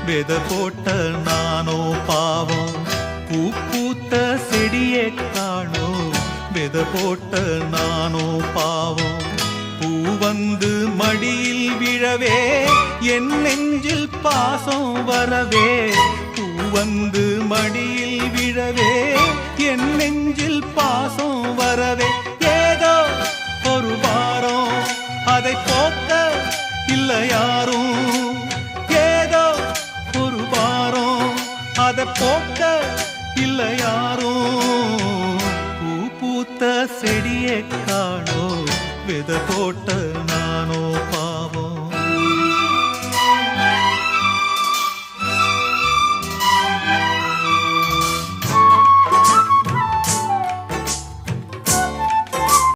வித போட்ட நானோ பாவம், பூ பூத்த செடியே காணோம். வித போட்ட நானோ பாவம், பூ வந்து மடியில் விழவே என் நெஞ்சில் பாசம் வரவே. பூ வந்து மடியில் விழவே என் நெஞ்சில் பாசம் வரவே. ஏதோ ஒரு வாரம் அதை போக்க இல்லை யாரும். ஏதோ ஒரு வாரம் அதை போக்க இல்லை யாரும். பூ பூத்த செடியை காணோ, வித போட்ட நானோ